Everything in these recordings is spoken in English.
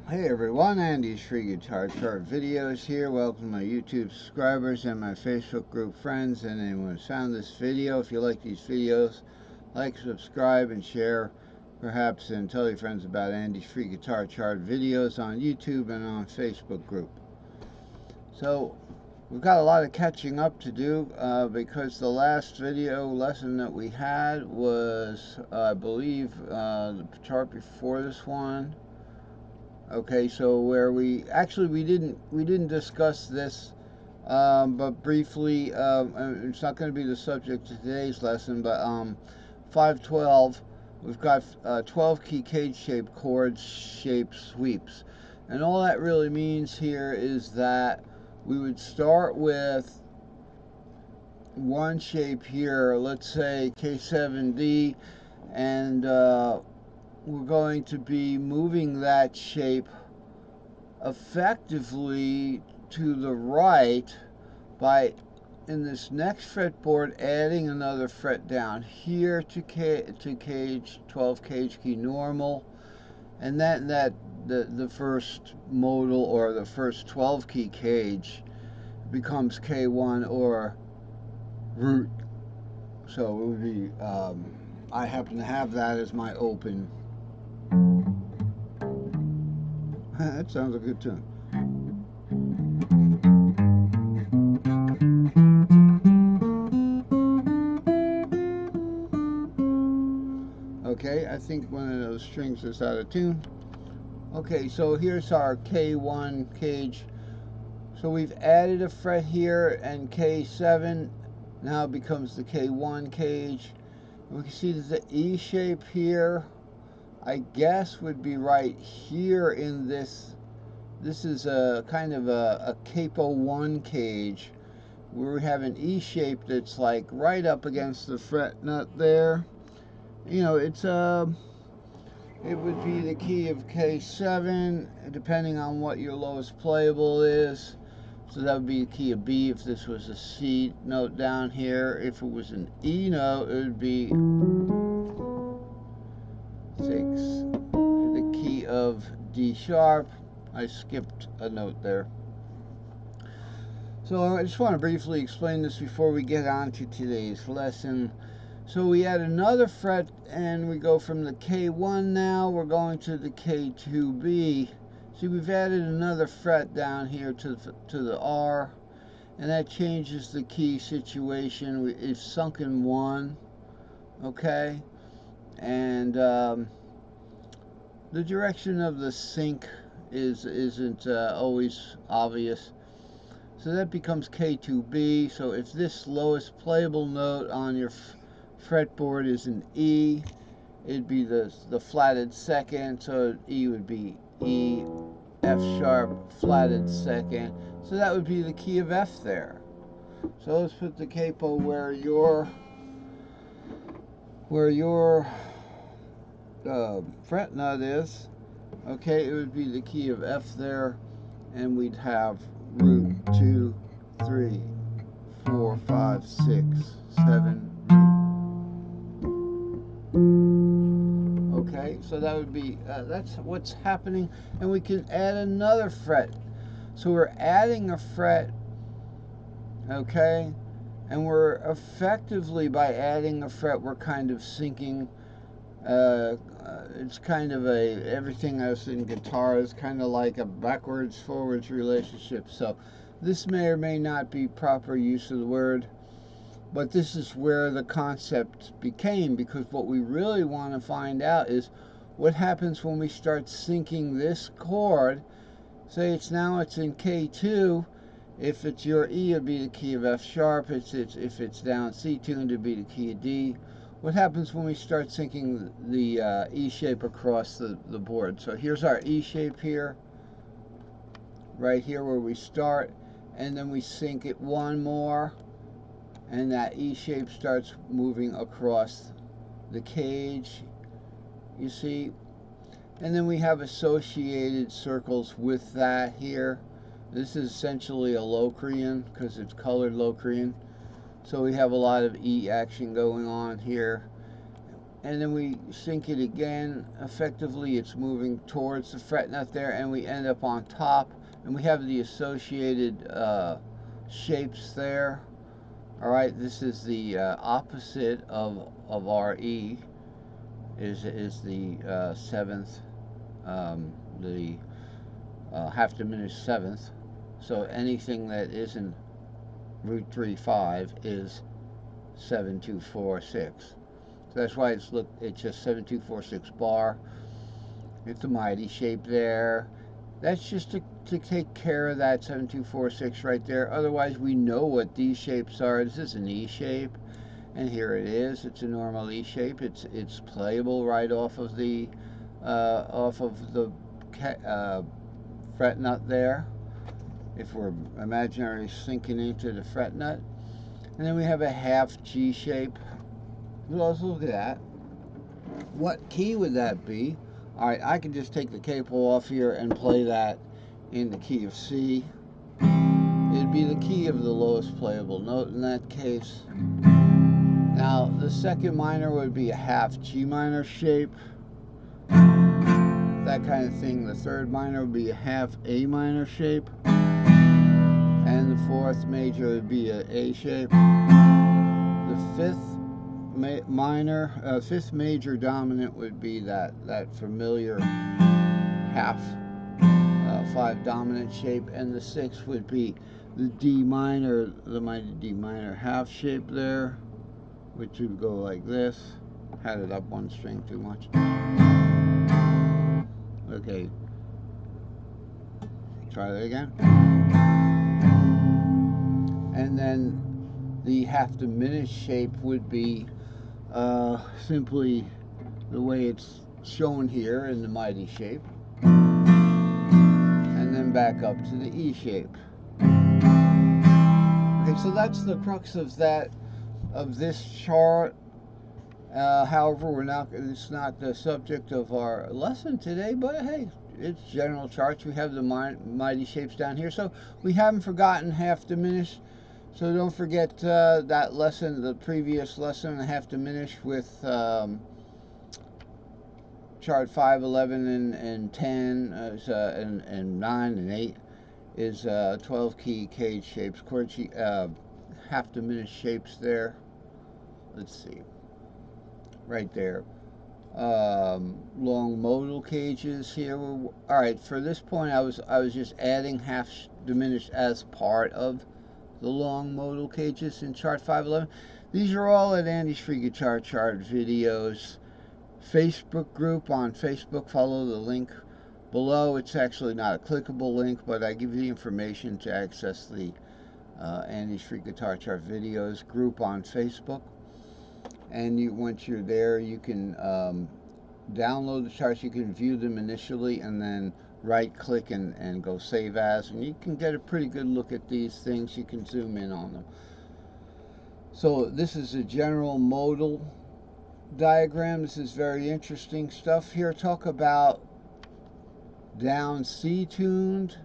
Hey everyone, Andy's Free Guitar Chart videos here. Welcome my YouTube subscribers and my Facebook group friends and anyone who's found this video. If you like these videos, like, subscribe, and share perhaps, and tell your friends about Andy's Free Guitar Chart videos on YouTube and on Facebook group. So we've got a lot of catching up to do because the last video lesson that we had was I believe the chart before this one. Okay, so where we didn't discuss this, but briefly, it's not going to be the subject of today's lesson, but 512, we've got 12 key cage shaped chord shaped sweeps, and all that really means here is that we would start with one shape here, let's say K7D, and we're going to be moving that shape effectively to the right by, in this next fretboard, adding another fret down here to cage 12 cage key normal, and the first modal, or the first 12 key cage, becomes K1 or root. So it would be I happen to have that as my open. That sounds a good tune. Okay, I think one of those strings is out of tune. Okay, so here's our K1 cage. So we've added a fret here, and K7 now becomes the K1 cage. We can see that the E shape here, I guess, would be right here in this. This is a kind of a capo 1 cage, where we have an E shape that's like right up against the fret nut there. You know, it would be the key of K7, depending on what your lowest playable is. So that would be the key of B if this was a C note down here. If it was an E note, it would be the key of D sharp. I skipped a note there. So I just want to briefly explain this before we get on to today's lesson. So we add another fret, and we go from the K1 now, we're going to the K2B. See, we've added another fret down here to the R, and that changes the key situation. It's sunken 1, okay? And the direction of the sync isn't always obvious. So that becomes K2B. So if this lowest playable note on your fretboard is an E, it'd be the flatted second, so E would be E, F sharp, flatted second. So that would be the key of F there. So let's put the capo where your fret nut is. Okay, it would be the key of F there, and we'd have root 2, 3, 4, 5, 6, 7, root. Okay, so that would be, that's what's happening, and we can add another fret. So we're adding a fret, okay, and we're effectively, by adding a fret, we're kind of syncing. It's kind of everything else in guitar is kind of like a backwards forwards relationship. So this may or may not be proper use of the word, but this is where the concept became, because what we really want to find out is what happens when we start syncing this chord. Say it's in K2. If it's your E, it'd be the key of F sharp. If it's down C tuned, it'd be the key of D. What happens when we start syncing the E shape across the board? So here's our E shape here, right here where we start, and then we sync it one more, and that E shape starts moving across the cage, you see? And then we have associated circles with that here. This is essentially a Locrian because it's colored Locrian. So we have a lot of E action going on here. and then we sync it again. Effectively, it's moving towards the fret nut there, and we end up on top, and we have the associated shapes there. All right, this is the opposite of RE. Is the seventh, the half diminished seventh. So anything that isn't root 3/5 is 7/2/4/6. So that's why it's just 7/2/4/6 bar. It's a mighty shape there. That's just to take care of that 7/2/4/6 right there. Otherwise, we know what these shapes are. This is an E shape, and here it is. It's a normal E shape. It's playable right off of the fret nut there, if we're imaginary sinking into the fret nut. And then we have a half G shape. Let's look at that. What key would that be? All right, I can just take the capo off here and play that in the key of C. It'd be the key of the lowest playable note in that case. Now, the second minor would be a half G minor shape, that kind of thing. The third minor would be a half A minor shape, and the fourth major would be an A shape. The fifth major dominant would be that familiar half 5 dominant shape, and the sixth would be the D minor, the mighty D minor half shape there, which would go like this. Had it up one string too much. Okay, try that again. And then the half diminished shape would be simply the way it's shown here in the mighty shape, and then back up to the E shape. Okay, so that's the crux of this chart. However, it's not the subject of our lesson today, but hey, it's general charts. We have the mighty shapes down here, so we haven't forgotten half diminished. So don't forget that lesson, the previous lesson, half diminished with chart 5, 11, and 10, and 9 and 8 is 12 key cage shapes, chord half diminished shapes there. Let's see, right there. Long modal cages here. All right, for this point, I was just adding half diminished as part of the long modal cages in chart 511. These are all at Andy's Free Guitar Chart videos Facebook group on Facebook. Follow the link below. It's actually not a clickable link, but I give you the information to access the Andy's Free Guitar Chart videos group on Facebook. And once you're there, you can download the charts. You can view them initially, and then right click and go save as, and you can get a pretty good look at these things. You can zoom in on them. So this is a general modal diagram. This is very interesting stuff here. Talk about down C tuned,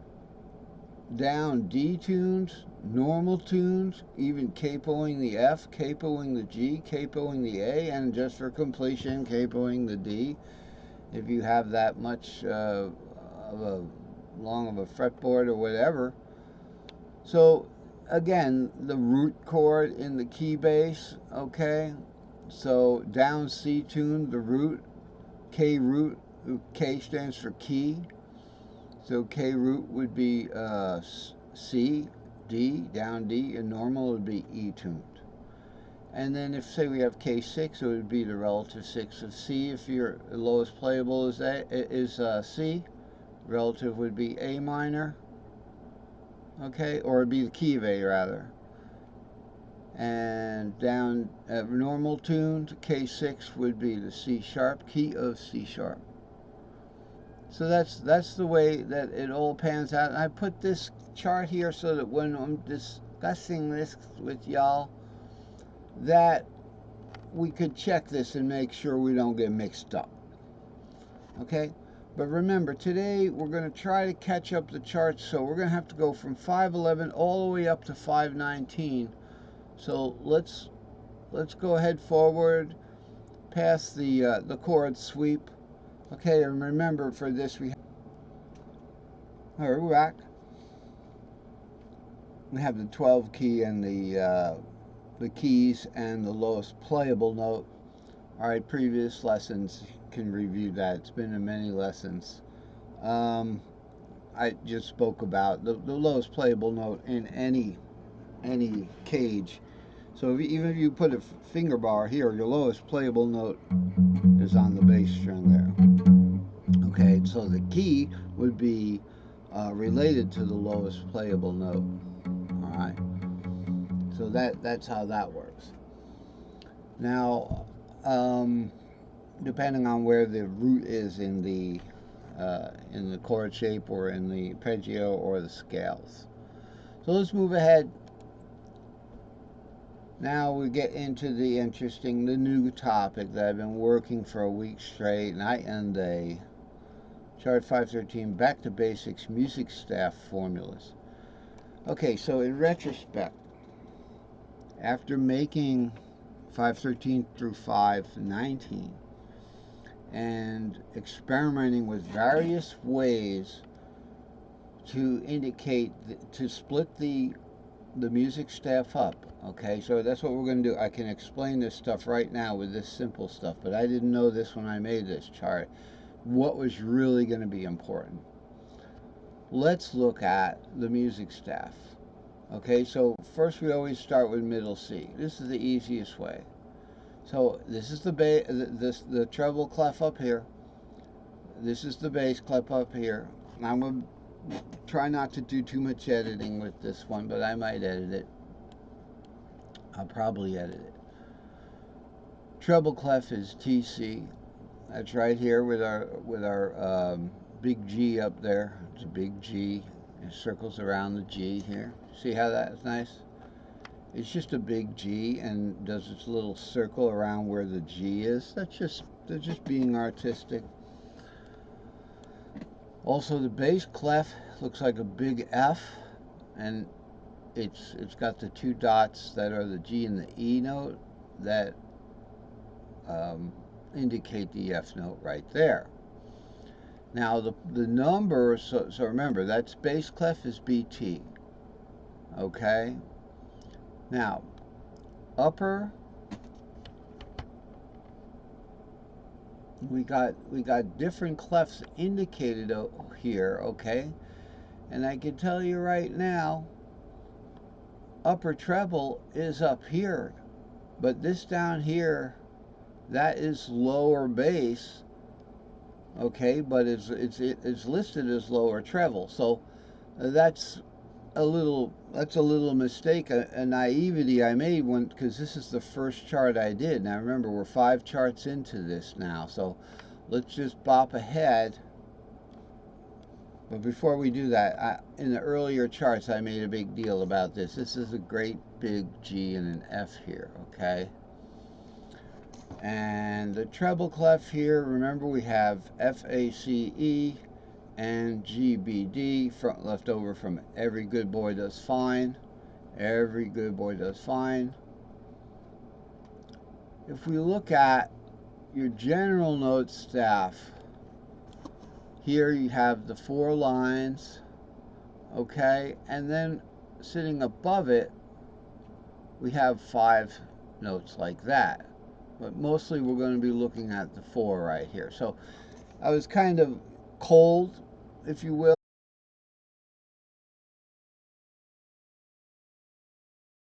down D tuned, normal tuned, even capoing the F, capoing the G, capoing the A, and just for completion, capoing the D, if you have that much long of a fretboard or whatever. So again, the root chord in the key bass, okay? So down C tuned, the root, K root, K stands for key. So K root would be C, D, down D, and normal would be E tuned. And then if, say, we have K6, it would be the relative 6 of C. If your lowest playable is C, relative would be A minor, okay, or it'd be the key of A rather. And down normal tuned, K6 would be the C sharp, key of C sharp. So that's the way that it all pans out. And I put this chart here so that when I'm discussing this with y'all, that we could check this and make sure we don't get mixed up. Okay? But remember, today we're going to try to catch up the charts, so we're going to have to go from 511 all the way up to 519. So let's go ahead forward. past the chord sweep. Okay, and remember for this we're back. We have the 12 key and the keys and the lowest playable note. All right, previous lessons can review that. It's been in many lessons. I just spoke about the lowest playable note in any cage. So even if you put a finger bar here, your lowest playable note is on the bass string there. Okay, so the key would be related to the lowest playable note. All right, so that's how that works. Now, depending on where the root is in the chord shape or in the arpeggio or the scales. So let's move ahead. Now we get into the new topic that I've been working for a week straight, night and day. Chart 513, back to basics, music staff formulas. Okay, so in retrospect, after making 513 through 519 and experimenting with various ways to indicate, to split the music staff up. Okay, so that's what we're going to do. I can explain this stuff right now with this simple stuff, but I didn't know this when I made this chart. What was really going to be important? Let's look at the music staff. Okay, so first we always start with middle C. This is the easiest way. So this is the treble clef up here. This is the bass clef up here. I'm going to try not to do too much editing with this one, but I might edit it. I'll probably edit it. Treble clef is TC. That's right here with our big G up there. It's a big G. It circles around the G here. See how that's nice? It's just a big G and does its little circle around where the G is. They're just being artistic. Also, the bass clef looks like a big F, and it's got the two dots that are the G and the E note that indicate the F note right there. Now the numbers, so remember, that's bass clef is BT. Okay. Now upper, we got different clefs indicated here. Okay, and I can tell you right now, upper treble is up here, but this down here, that is lower bass. Okay, but it's listed as lower treble, so that's a little mistake, a naivety I made because this is the first chart I did. Now remember, we're 5 charts into this now, so let's just bop ahead. But before we do that, in the earlier charts I made a big deal about this. This is a great big G and an F here, okay? And the treble clef here, remember we have FACE and GBD, left over from Every Good Boy Does Fine. Every good boy does fine. If we look at your general note staff, here you have the 4 lines, okay, and then sitting above it, we have 5 notes like that. But mostly we're going to be looking at the 4 right here. So I was kind of cold, if you will,